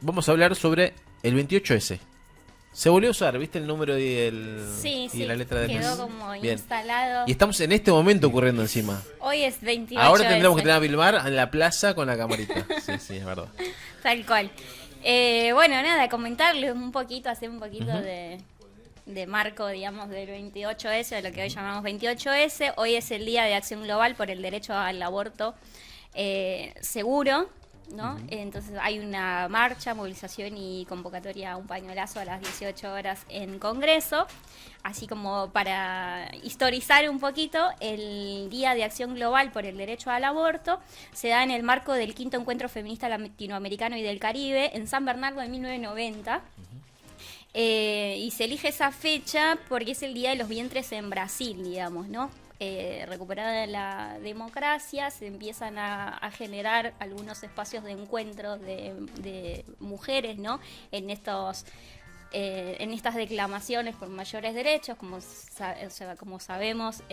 Vamos a hablar sobre el 28S. Se volvió a usar, ¿viste el número Sí, y la letra del mes? quedó como Bien. instalado. Y estamos en este momento ocurriendo encima. Hoy es 28 Ahora tendremos que ese, tener a Vilmar en la plaza con la camarita. Sí, sí, es verdad. tal cual. Bueno, nada, comentarles un poquito, hacer un poquito Ujú. de marco, digamos, del 28S, de lo que hoy llamamos 28S. Hoy es el Día de Acción Global por el Derecho al Aborto seguro, ¿no? Entonces hay una marcha, movilización y convocatoria a un pañuelazo a las 18 horas en Congreso. Así como para historizar un poquito, el Día de Acción Global por el Derecho al Aborto se da en el marco del quinto encuentro feminista latinoamericano y del Caribe en San Bernardo en 1990. Y se elige esa fecha porque es el Día de los Vientres en Brasil, digamos, ¿no? Recuperada la democracia, se empiezan a generar algunos espacios de encuentro de mujeres, ¿no? En estas declamaciones por mayores derechos, como sabemos,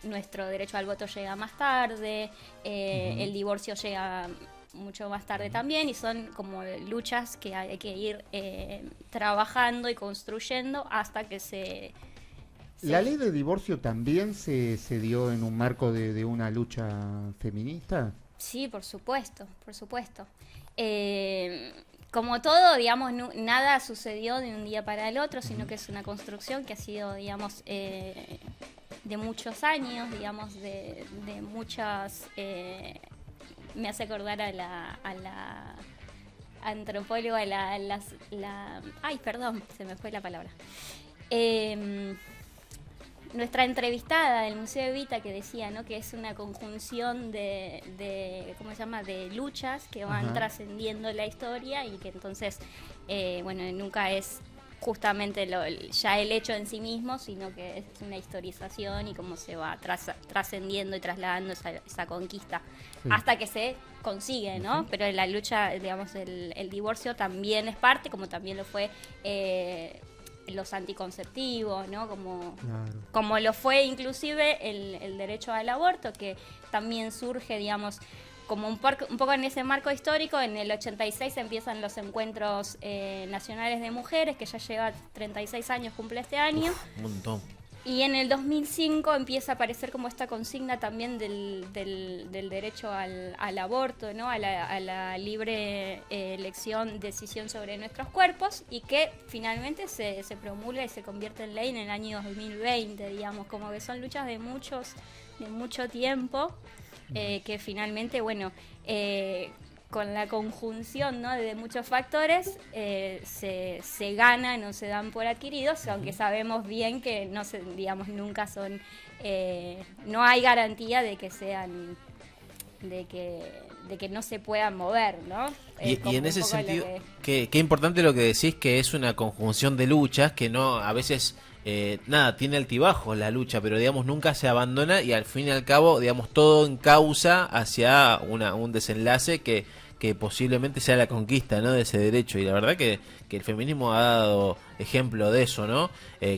nuestro derecho al voto llega más tarde, el divorcio llega mucho más tarde también, y son como luchas que hay que ir trabajando y construyendo hasta que ¿La ley de divorcio también se dio en un marco de una lucha feminista? Sí, por supuesto, por supuesto. Como todo, digamos, nada sucedió de un día para el otro, sino que es una construcción que ha sido, digamos, de muchos años, digamos, de muchas... me hace acordar a la antropóloga, ay, perdón, se me fue la palabra. Nuestra entrevistada del Museo Evita, que decía, ¿no?, que es una conjunción ¿cómo se llama?, de luchas que van trascendiendo la historia, y que entonces, nunca es justamente ya el hecho en sí mismo, sino que es una historización y cómo se va trascendiendo y trasladando esa conquista hasta que se consigue, ¿no? Pero la lucha, digamos, el divorcio también es parte, como también lo fue los anticonceptivos, ¿no? Como lo fue inclusive el derecho al aborto, que también surge, digamos, como un poco en ese marco histórico. En el 86 empiezan los encuentros nacionales de mujeres, que ya lleva 36 años, cumple este año. Un montón. Y en el 2005 empieza a aparecer como esta consigna también del derecho al aborto, ¿no? A la libre elección, decisión sobre nuestros cuerpos, y que finalmente se promulga y se convierte en ley en el año 2020, digamos, como que son luchas de mucho tiempo, que finalmente, con la conjunción, ¿no?, de muchos factores, se ganan o se dan por adquiridos, aunque sabemos bien que digamos, nunca son, no hay garantía de que sean, de que no se puedan mover, ¿no? Y en ese sentido, qué importante lo que decís, que es una conjunción de luchas, que no, a veces, tiene altibajos la lucha, pero digamos nunca se abandona, y al fin y al cabo, digamos, todo encausa hacia un desenlace que posiblemente sea la conquista, ¿no?, de ese derecho. Y la verdad que el feminismo ha dado ejemplo de eso, ¿no?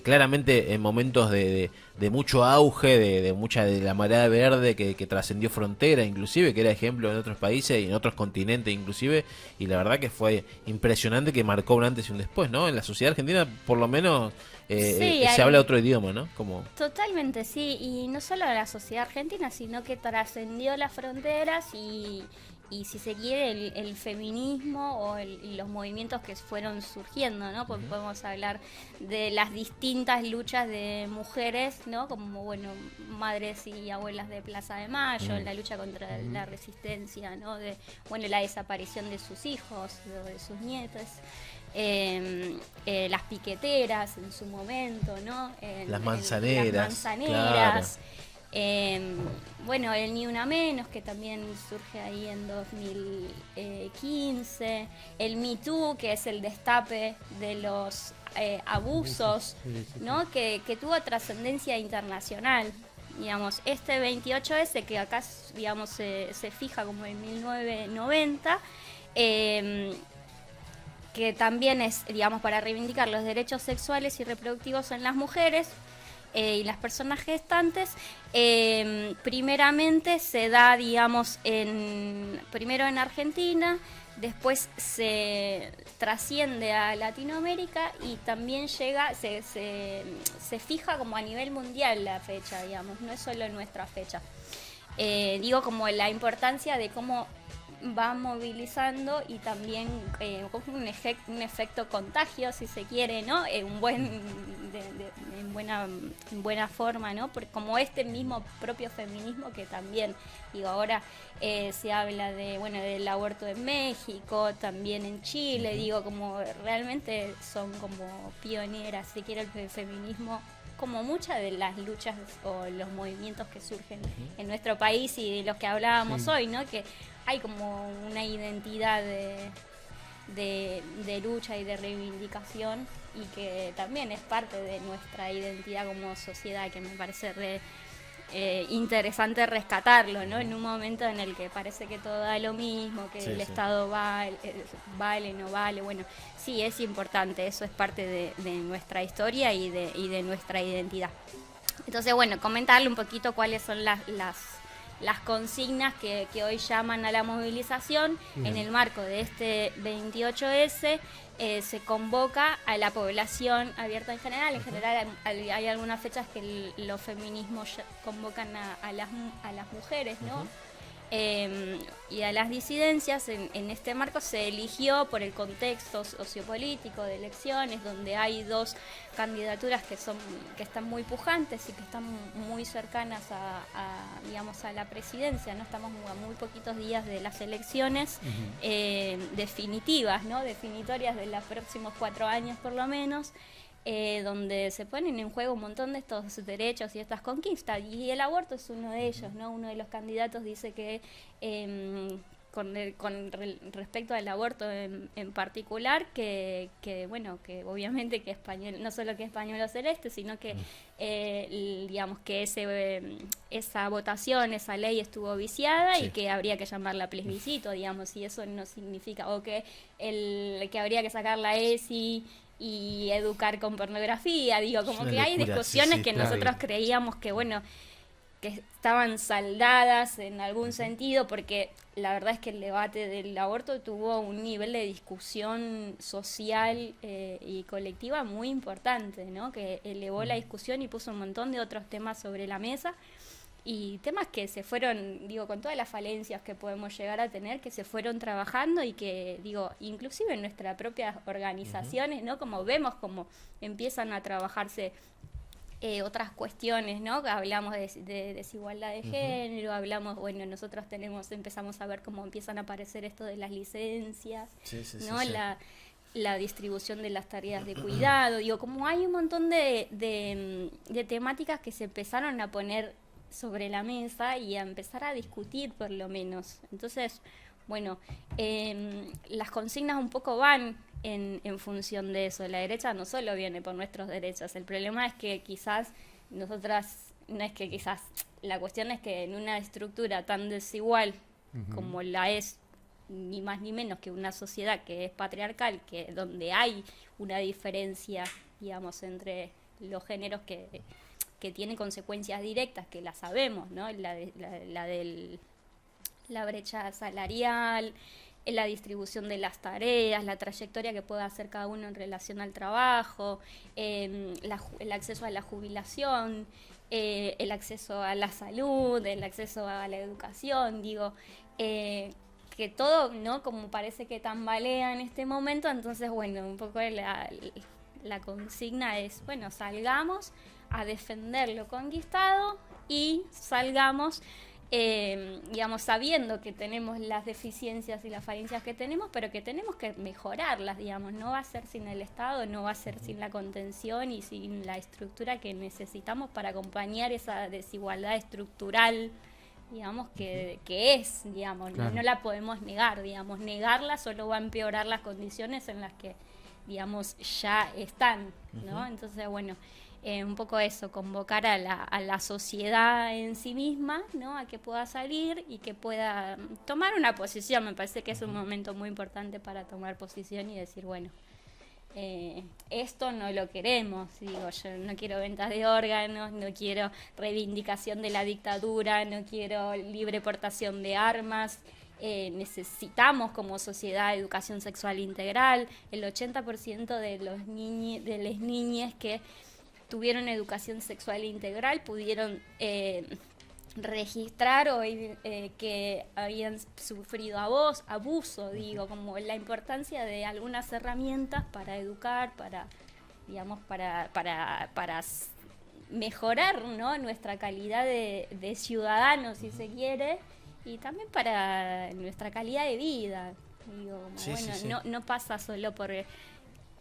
Claramente en momentos de mucho auge, de la marea verde que trascendió frontera, inclusive, que era ejemplo en otros países y en otros continentes inclusive, y la verdad que fue impresionante, que marcó un antes y un después, ¿no? En la sociedad argentina, por lo menos, se habla otro idioma, ¿no? Totalmente, sí, y no solo la sociedad argentina, sino que trascendió las fronteras y si se quiere, el feminismo y los movimientos que fueron surgiendo, ¿no? Porque podemos hablar de las distintas luchas de mujeres, ¿no? Como, madres y abuelas de Plaza de Mayo, en la lucha contra la resistencia, ¿no? La desaparición de sus hijos, de sus nietos. Las piqueteras en su momento, ¿no? Las manzaneras. Claro. El Ni Una Menos, que también surge ahí en 2015, el Me Too, que es el destape de los abusos, ¿no? Que tuvo trascendencia internacional. Digamos, este 28S, que acá, digamos, se fija como en 1990, que también es, digamos, para reivindicar los derechos sexuales y reproductivos en las mujeres y las personas gestantes. Primeramente se da, digamos, primero en Argentina, después se trasciende a Latinoamérica y también llega, se fija como a nivel mundial la fecha, digamos, no es solo nuestra fecha. Digo como la importancia de cómo va movilizando y también como un efecto contagio, si se quiere, ¿no? En buena forma, ¿no? Porque como este mismo propio feminismo que también, digo, ahora se habla del aborto en México, también en Chile, digo, como realmente son como pioneras, si quiere, el feminismo, como muchas de las luchas o los movimientos que surgen en nuestro país y de los que hablábamos hoy, ¿no? Que hay como una identidad de lucha y de reivindicación y que también es parte de nuestra identidad como sociedad, que me parece interesante rescatarlo, ¿no? En un momento en el que parece que todo da lo mismo, que el Estado vale, no vale. Bueno, sí, es importante, eso es parte de nuestra historia y de nuestra identidad. Entonces, bueno, comentarle un poquito cuáles son las consignas que hoy llaman a la movilización. En el marco de este 28S se convoca a la población abierta en general. En general hay algunas fechas que los feminismos convocan a las mujeres, ¿no? Y a las disidencias. En este marco se eligió por el contexto sociopolítico de elecciones, donde hay dos candidaturas que están muy pujantes y que están muy cercanas digamos, a la presidencia, ¿no? Estamos a muy poquitos días de las elecciones definitivas, ¿no? Definitorias de los próximos 4 años por lo menos. Donde se ponen en juego un montón de estos derechos y estas conquistas, y el aborto es uno de ellos, ¿no? Uno de los candidatos dice que con respecto al aborto en particular, que obviamente que español, no solo que español celeste, sino que digamos que esa votación, esa ley estuvo viciada y que habría que llamarla plebiscito, digamos, y eso no significa, o que habría que sacar la ESI y educar con pornografía, digo, como que hay discusiones que nosotros creíamos que, que estaban saldadas en algún sentido, porque la verdad es que el debate del aborto tuvo un nivel de discusión social y colectiva muy importante, ¿no? Que elevó la discusión y puso un montón de otros temas sobre la mesa, y temas que se fueron, digo, con todas las falencias que podemos llegar a tener, que se fueron trabajando y que, digo, inclusive en nuestras propias organizaciones, ¿no? Como vemos como empiezan a trabajarse otras cuestiones, ¿no? Hablamos de desigualdad de género, hablamos, nosotros empezamos a ver cómo empiezan a aparecer esto de las licencias, ¿no? La distribución de las tareas de cuidado, digo, como hay un montón de temáticas que se empezaron a poner sobre la mesa y a empezar a discutir por lo menos. Entonces, las consignas un poco van en función de eso. La derecha no solo viene por nuestros derechos, el problema es que quizás la cuestión es que en una estructura tan desigual como la es, ni más ni menos que una sociedad que es patriarcal, que donde hay una diferencia, digamos, entre los géneros que tiene consecuencias directas, que la sabemos, ¿no? La brecha salarial, la distribución de las tareas, la trayectoria que pueda hacer cada uno en relación al trabajo, el acceso a la jubilación, el acceso a la salud, el acceso a la educación, digo, que todo, ¿no? Como parece que tambalea en este momento, entonces, un poco la consigna es, salgamos a defender lo conquistado y salgamos, digamos, sabiendo que tenemos las deficiencias y las falencias que tenemos, pero que tenemos que mejorarlas, digamos, no va a ser sin el Estado, no va a ser sin la contención y sin la estructura que necesitamos para acompañar esa desigualdad estructural, digamos, que es, digamos, no la podemos negar, digamos, negarla solo va a empeorar las condiciones en las que, digamos, ya están, ¿no? Entonces, un poco eso, convocar a la sociedad en sí misma, ¿no? A que pueda salir y que pueda tomar una posición. Me parece que es un momento muy importante para tomar posición y decir, esto no lo queremos, digo, yo no quiero ventas de órganos, no quiero reivindicación de la dictadura, no quiero libre portación de armas, necesitamos como sociedad educación sexual integral. El 80% de las niñas que tuvieron educación sexual integral pudieron registrar o que habían sufrido abuso, digo, como la importancia de algunas herramientas para educar, para mejorar, ¿no?, nuestra calidad de ciudadanos, si se quiere, y también para nuestra calidad de vida. Digo, no pasa solo por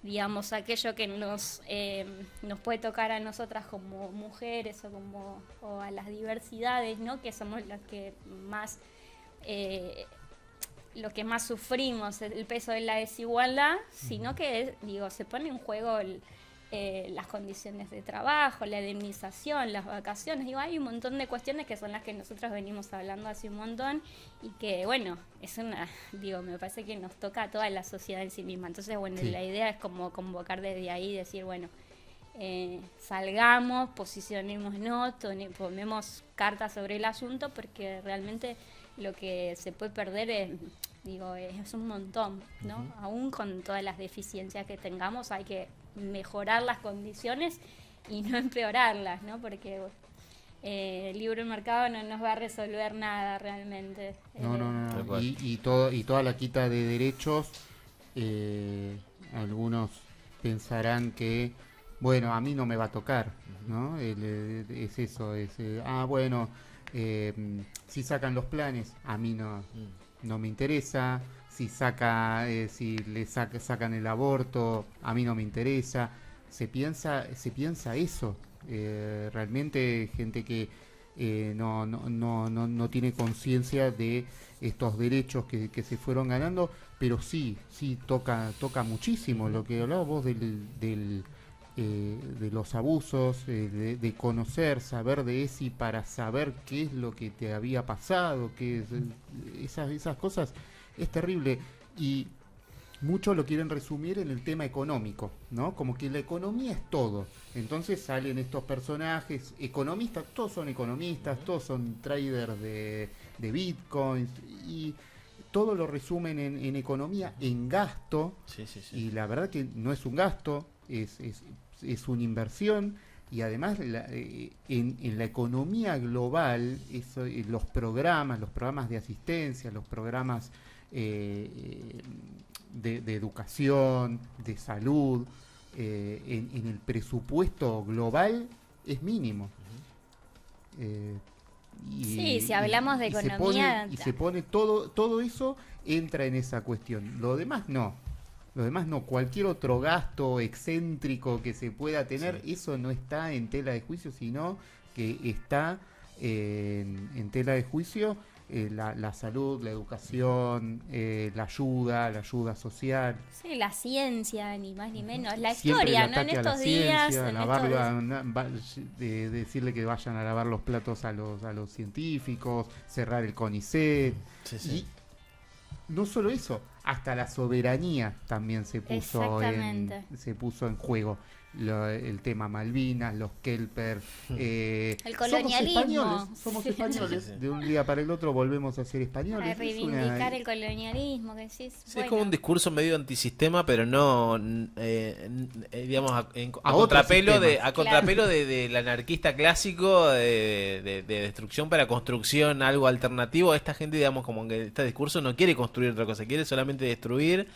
digamos aquello que nos puede tocar a nosotras como mujeres o a las diversidades, ¿no?, que somos las que más lo que más sufrimos el peso de la desigualdad, sino que se pone en juego las condiciones de trabajo, la indemnización, las vacaciones. Hay un montón de cuestiones que son las que nosotros venimos hablando hace un montón y que, me parece que nos toca a toda la sociedad en sí misma. Entonces, sí, la idea es como convocar desde ahí, decir, salgamos, posicionémonos, ponemos cartas sobre el asunto, porque realmente lo que se puede perder es un montón, ¿no? Uh-huh. Aún con todas las deficiencias que tengamos, hay que mejorar las condiciones y no empeorarlas, ¿no? Porque el libre mercado no nos va a resolver nada realmente. No. Y toda la quita de derechos, algunos pensarán que, a mí no me va a tocar, ¿no? Es eso, si sacan los planes, a mí no me interesa. Si sacan el aborto, a mí no me interesa. Se piensa eso. Realmente gente que no tiene conciencia de estos derechos que se fueron ganando, pero sí toca muchísimo lo que hablabas vos de los abusos, de conocer, saber de ESI para saber qué es lo que te había pasado, esas cosas. Es terrible, y muchos lo quieren resumir en el tema económico, ¿no? Como que la economía es todo. Entonces salen estos personajes economistas, todos son economistas, todos son traders de bitcoins, y todo lo resumen en economía, en gasto. Sí. Y la verdad que no es un gasto, es una inversión. Y además en la economía global, los programas de asistencia, los programas de educación, de salud, en el presupuesto global es mínimo. Si hablamos de economía... Se pone todo eso, entra en esa cuestión. Lo demás no. Cualquier otro gasto excéntrico que se pueda tener, eso no está en tela de juicio, sino que está en tela de juicio la salud, la educación, la ayuda social. Sí, la ciencia, ni más ni menos. La historia, ¿no? En estos días... decirle que vayan a lavar los platos a los científicos, cerrar el CONICET. Y no solo eso, hasta la soberanía también se puso en juego. El tema Malvinas, los Kelper, el colonialismo. Somos españoles. Sí. De un día para el otro volvemos a ser españoles. A reivindicar el colonialismo, que decís. Sí, es como un discurso medio antisistema, pero no, digamos, a contrapelo del anarquista clásico de destrucción para construcción, algo alternativo. Esta gente, digamos, como que este discurso no quiere construir otra cosa, quiere solamente destruir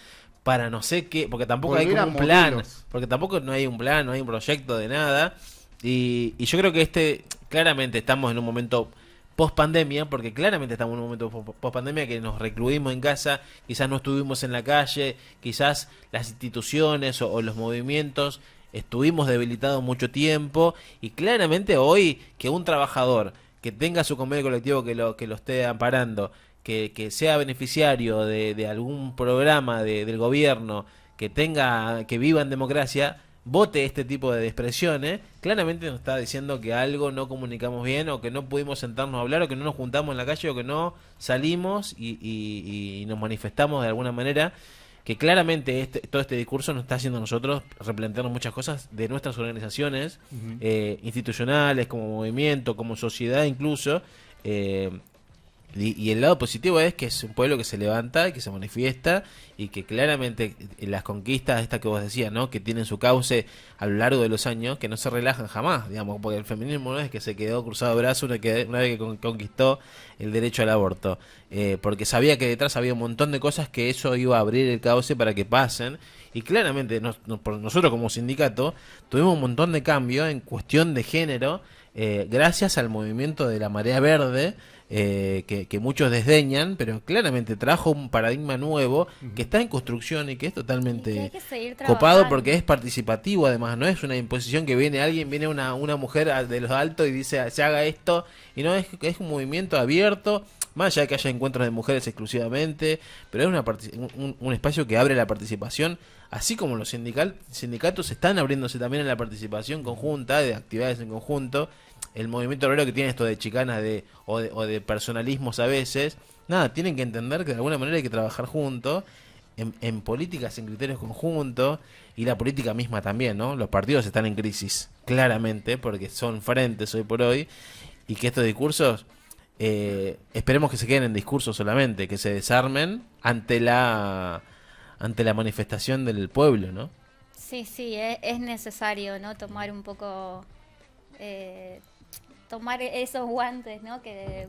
para no sé qué, porque tampoco hay como un plan, porque tampoco no hay un plan, no hay un proyecto de nada, y yo creo que claramente estamos en un momento post pandemia, porque claramente estamos en un momento post pandemia que nos recluimos en casa, quizás no estuvimos en la calle, quizás las instituciones o los movimientos estuvimos debilitados mucho tiempo, y claramente hoy que un trabajador que tenga su convenio colectivo que lo esté amparando, que sea beneficiario de algún programa del gobierno, que viva en democracia, vote este tipo de expresiones, claramente nos está diciendo que algo no comunicamos bien, o que no pudimos sentarnos a hablar, o que no nos juntamos en la calle, o que no salimos y nos manifestamos de alguna manera, que claramente todo este discurso nos está haciendo a nosotros replantearnos muchas cosas de nuestras organizaciones, institucionales, como movimiento, como sociedad incluso, Y el lado positivo es que es un pueblo que se levanta, que se manifiesta y que claramente las conquistas, esta que vos decías, ¿no? Que tienen su cauce a lo largo de los años, que no se relajan jamás, digamos, porque el feminismo no es que se quedó cruzado de brazos una vez que conquistó el derecho al aborto, porque sabía que detrás había un montón de cosas que eso iba a abrir el cauce para que pasen. Y claramente nosotros como sindicato tuvimos un montón de cambio en cuestión de género, gracias al movimiento de la marea verde, que muchos desdeñan, pero claramente trajo un paradigma nuevo que está en construcción y que es totalmente que hay que seguir copado trabajando. porque es participativo. Además, no es una imposición que viene una mujer de los altos y dice se haga esto, y no es un movimiento abierto, más allá de que haya encuentros de mujeres exclusivamente, pero es un espacio que abre la participación, así como los sindicatos están abriéndose también en la participación conjunta, de actividades en conjunto. El movimiento obrero que tiene esto de chicanas o de personalismos a veces, nada, tienen que entender que de alguna manera hay que trabajar juntos, en políticas, en criterios conjuntos, y la política misma también, ¿no? Los partidos están en crisis, claramente, porque son frentes hoy por hoy, y que estos discursos, esperemos que se queden en discursos solamente, que se desarmen ante la manifestación del pueblo, ¿no? Sí, sí, es necesario, ¿no? Tomar un poco, tomar esos guantes, ¿no?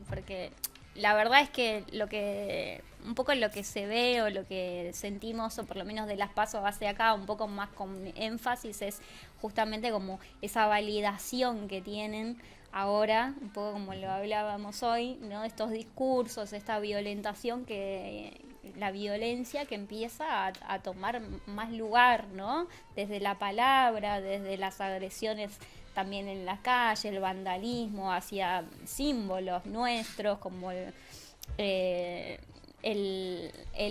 Porque la verdad es que un poco lo que se ve o lo que sentimos, o por lo menos de las pasos hacia acá, un poco más con énfasis, es justamente como esa validación que tienen ahora, un poco como lo hablábamos hoy, ¿no? Estos discursos, esta violentación la violencia que empieza a tomar más lugar, ¿no? Desde la palabra, desde las agresiones también en la calle, el vandalismo hacia símbolos nuestros, como el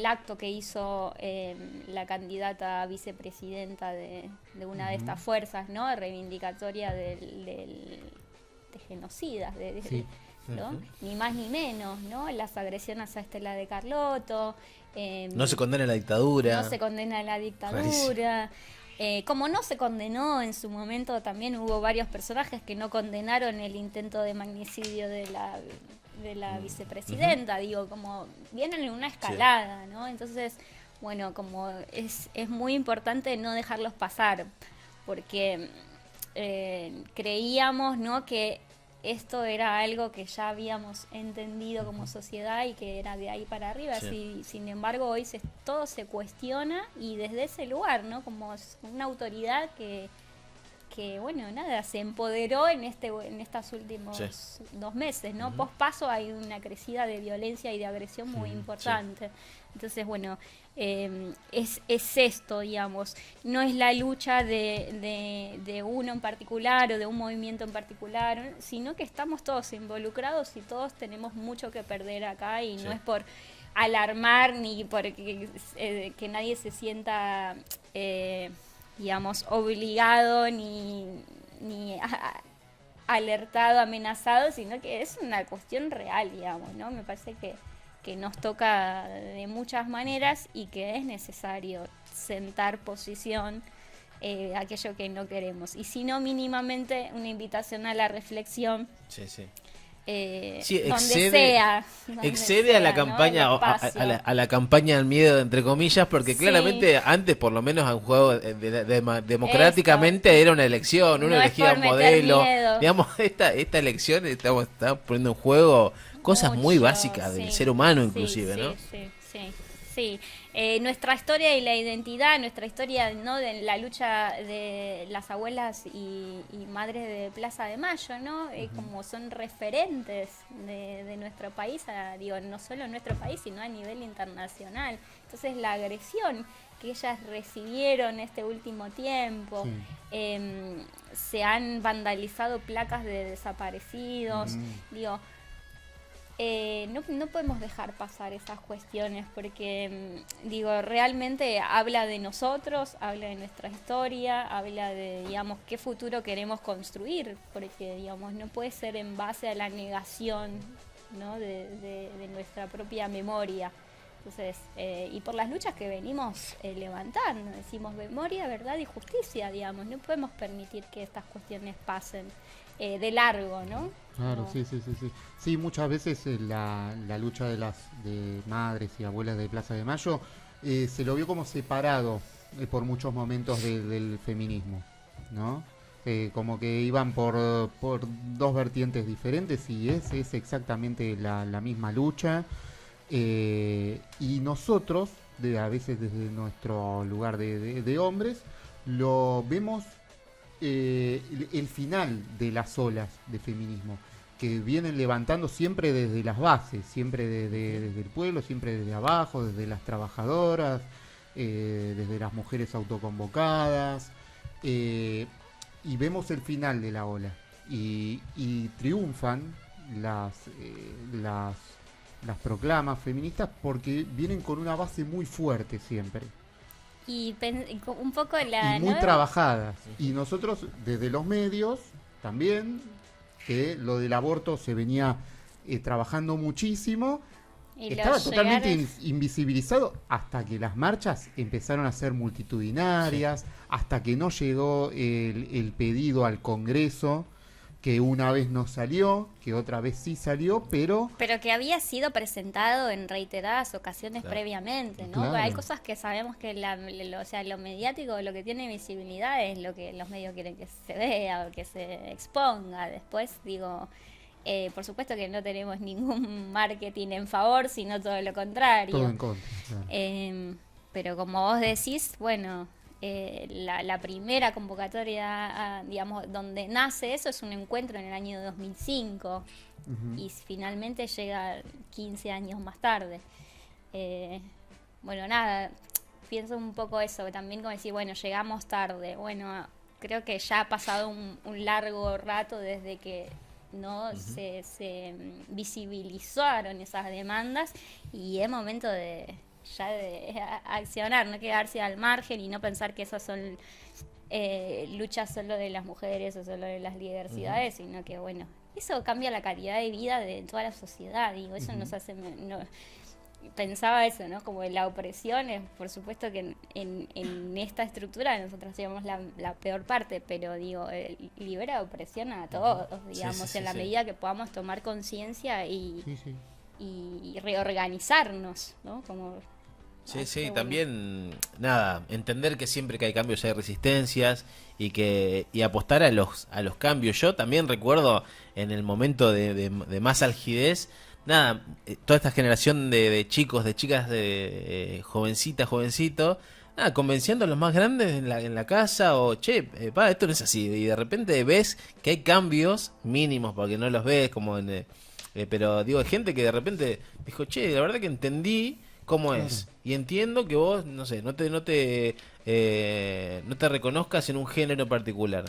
acto que hizo la candidata a vicepresidenta de una de estas fuerzas, ¿no? Reivindicatoria de genocidas, Sí. ¿no? Ni más ni menos, ¿no? Las agresiones a Estela de Carlotto. No se condena la dictadura. No se condena la dictadura. Como no se condenó en su momento, también hubo varios personajes que no condenaron el intento de magnicidio de la vicepresidenta. Digo, como vienen en una escalada, ¿no? Entonces, bueno, como es muy importante no dejarlos pasar, porque creíamos, ¿no?, que esto era algo que ya habíamos entendido como sociedad y que era de ahí para arriba. Sí. Sin embargo, hoy todo se cuestiona, y desde ese lugar, ¿no? Como una autoridad que bueno, nada, se empoderó en estos últimos 2 meses, ¿no? Pospaso hay una crecida de violencia y de agresión muy importante. Entonces, bueno, es esto, digamos, no es la lucha de uno en particular o de un movimiento en particular, sino que estamos todos involucrados y todos tenemos mucho que perder acá, y no es por alarmar ni por que nadie se sienta, digamos, obligado ni alertado, amenazado, sino que es una cuestión real, digamos, ¿no? Me parece que nos toca de muchas maneras y que es necesario sentar posición aquello que no queremos. Y si no, mínimamente una invitación a la reflexión. Donde sea. Excede a la campaña, ¿no? a la campaña del miedo, entre comillas, porque claramente antes, por lo menos, a un juego democráticamente era una elección, uno elegía un modelo. Digamos, esta elección estamos poniendo en juego cosas muy básicas del ser humano, inclusive, ¿no? Sí. Nuestra historia y la identidad, nuestra historia, ¿no?, de la lucha de las abuelas y madres de Plaza de Mayo, ¿no? Como son referentes de nuestro país, digo, no solo en nuestro país, sino a nivel internacional. Entonces, la agresión que ellas recibieron este último tiempo, se han vandalizado placas de desaparecidos, digo, no podemos dejar pasar esas cuestiones, porque digo, realmente habla de nosotros, habla de nuestra historia, habla de, digamos, qué futuro queremos construir, porque, digamos, no puede ser en base a la negación, ¿no?, de nuestra propia memoria. Entonces, y por las luchas que venimos levantando, decimos memoria, verdad y justicia, digamos, no podemos permitir que estas cuestiones pasen de largo, ¿no? Claro, sí, sí, sí, sí. Sí, muchas veces la lucha de madres y abuelas de Plaza de Mayo se lo vio como separado por muchos momentos del feminismo, ¿no? Como que iban por dos vertientes diferentes y es exactamente la misma lucha. Y nosotros, a veces desde nuestro lugar de hombres, lo vemos el final de las olas de feminismo que vienen levantando siempre desde las bases, siempre desde el pueblo, siempre desde abajo, desde las trabajadoras, desde las mujeres autoconvocadas, y vemos el final de la ola y triunfan las las proclamas feministas porque vienen con una base muy fuerte siempre Y un poco y muy ¿no? trabajadas. Y nosotros desde los medios también, que lo del aborto se venía trabajando muchísimo, Y estaba los totalmente llegares- invisibilizado hasta que las marchas empezaron a ser multitudinarias, hasta que no llegó el pedido al Congreso, que una vez no salió, que otra vez sí salió, pero Pero que había sido presentado en reiteradas ocasiones Claro. previamente, ¿no? Claro. Hay cosas que sabemos que o sea, lo mediático, lo que tiene visibilidad es lo que los medios quieren que se vea o que se exponga. Después, digo, por supuesto que no tenemos ningún marketing en favor, sino todo lo contrario. todo en contra. Claro. Pero como vos decís, bueno, la primera convocatoria, digamos, donde nace eso es un encuentro en el año 2005 Ujú. y finalmente llega 15 años más tarde. Bueno, nada, pienso un poco eso, también como decir, bueno, llegamos tarde. Bueno, creo que ya ha pasado un largo rato desde que no se visibilizaron esas demandas y es momento de ya de accionar, no quedarse al margen y no pensar que esas son luchas solo de las mujeres o solo de las diversidades, sino que bueno, eso cambia la calidad de vida de toda la sociedad, digo, eso nos hace pensaba eso, ¿no? Como la opresión, por supuesto que en esta estructura nosotros llevamos la peor parte, pero digo, libera opresión a todos, digamos, en la medida que podamos tomar conciencia Sí, sí. y reorganizarnos, ¿no? Como Sí, sí, bueno. también, nada, entender que siempre que hay cambios hay resistencias y apostar a los cambios. Yo también recuerdo en el momento de más algidez, nada, toda esta generación de chicos, de chicas, de jovencito, nada, convenciendo a los más grandes en la casa o, che, esto no es así. Y de repente ves que hay cambios mínimos porque no los ves, como pero digo, hay gente que de repente dijo, che, la verdad que entendí cómo Claro. es. Y entiendo que vos, no sé, no te reconozcas en un género particular.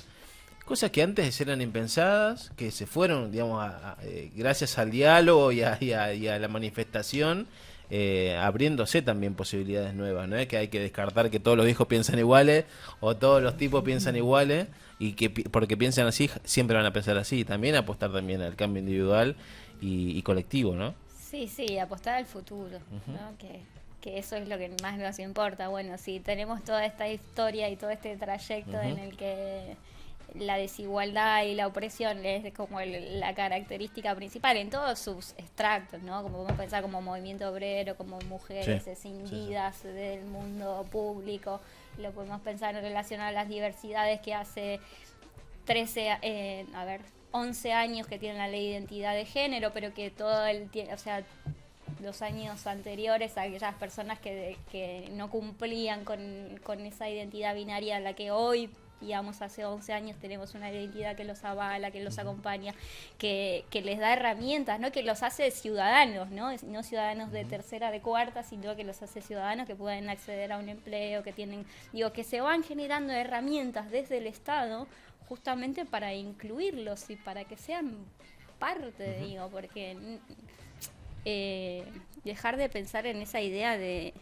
Cosas que antes eran impensadas, que se fueron, digamos, gracias al diálogo y a la manifestación, abriéndose también posibilidades nuevas. No es que hay que descartar que todos los viejos piensan iguales o todos los tipos piensan iguales y que porque piensan así siempre van a pensar así. También apostar también al cambio individual y colectivo, ¿no? Sí, apostar al futuro, ¿no? Que eso es lo que más nos importa. Bueno, si tenemos toda esta historia y todo este trayecto en el que la desigualdad y la opresión es como la característica principal en todos sus extractos, ¿no? Como podemos pensar como movimiento obrero, como mujeres Sí, escindidas del mundo público, lo podemos pensar en relación a las diversidades que hace 11 años que tienen la ley de identidad de género, pero que todo o sea, los años anteriores a aquellas personas que no cumplían con esa identidad binaria a la que hoy, digamos, hace 11 años tenemos una identidad que los avala, que los acompaña, que les da herramientas, ¿no? Que los hace ciudadanos, ¿no? No ciudadanos de tercera, de cuarta, sino que los hace ciudadanos que pueden acceder a un empleo, que tienen, digo, que se van generando herramientas desde el Estado justamente para incluirlos y para que sean parte, digo, porque dejar de pensar en esa idea de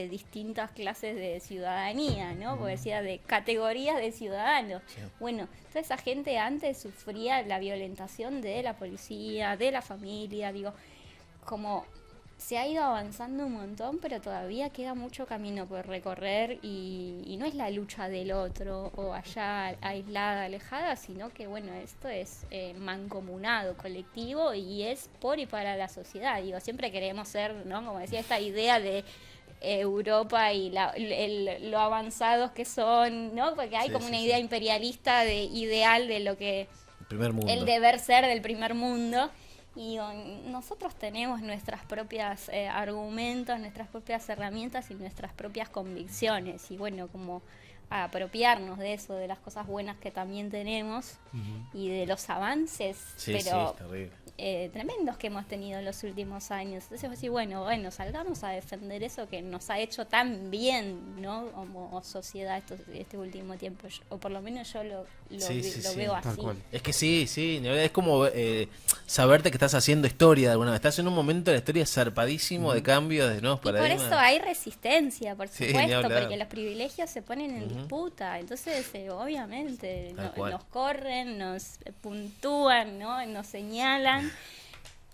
distintas clases de ciudadanía, ¿no? Porque decía de categorías de ciudadanos. Sí. Bueno, toda esa gente antes sufría la violentación de la policía, de la familia, digo, como se ha ido avanzando un montón, pero todavía queda mucho camino por recorrer y no es la lucha del otro o allá aislada, alejada, sino que bueno, esto es mancomunado, colectivo y es por y para la sociedad. Digo, siempre queremos ser, ¿no? Como decía, esta idea de Europa y lo avanzados que son, ¿no? Porque hay como una idea imperialista de ideal de lo que el primer mundo, el deber ser del primer mundo. Y nosotros tenemos nuestras propias argumentos, nuestras propias herramientas y nuestras propias convicciones. Y bueno, como apropiarnos de eso, de las cosas buenas que también tenemos y de los avances, pero tremendos que hemos tenido en los últimos años. Entonces vos decís, bueno, salgamos a defender eso que nos ha hecho tan bien, ¿no? Como sociedad este último tiempo, o por lo menos yo lo veo así. Es que sí, es como saberte que estás haciendo historia de alguna vez. Estás en un momento de la historia zarpadísimo de cambio, de nuevos paradigmas. Por eso hay resistencia, por supuesto, porque los privilegios se ponen en disputa. Entonces, obviamente, nos corren, nos puntúan, ¿no? Nos señalan.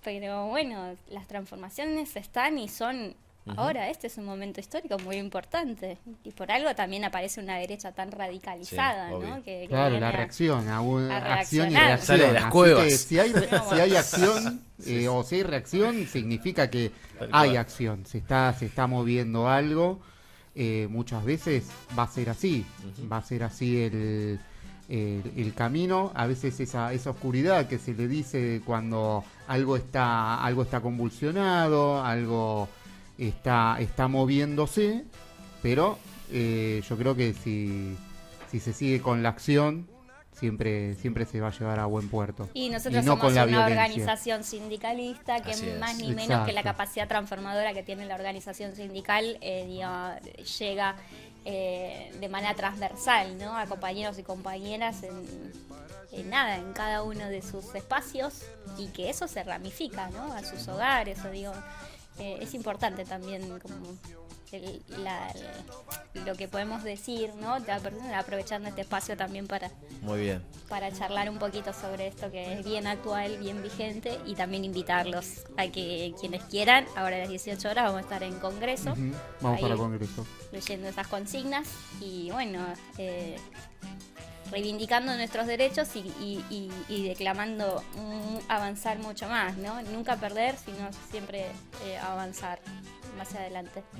Pero bueno, las transformaciones están y son... Ahora, este es un momento histórico muy importante y por algo también aparece una derecha tan radicalizada, ¿no? Que claro, la reacción, acción y reacción. Sale de las cuevas. Que si hay acción o si hay reacción, significa que hay acción, se está moviendo algo. Muchas veces va a ser así, va a ser así el camino. A veces esa oscuridad que se le dice cuando algo está convulsionado, algo está moviéndose, pero yo creo que si se sigue con la acción siempre se va a llevar a buen puerto. Y nosotros somos una organización sindicalista que más ni menos que la capacidad transformadora que tiene la organización sindical llega de manera transversal, ¿no? A compañeros y compañeras en cada uno de sus espacios y que eso se ramifica, ¿no? A sus hogares, es importante también como lo que podemos decir, ¿no? Aprovechando este espacio también para charlar un poquito sobre esto que es bien actual, bien vigente y también invitarlos a que quienes quieran, ahora a las 18 horas vamos a estar en Congreso. Vamos para Congreso. Leyendo esas consignas y bueno, reivindicando nuestros derechos y declamando avanzar mucho más, ¿no? Nunca perder, sino siempre avanzar más adelante.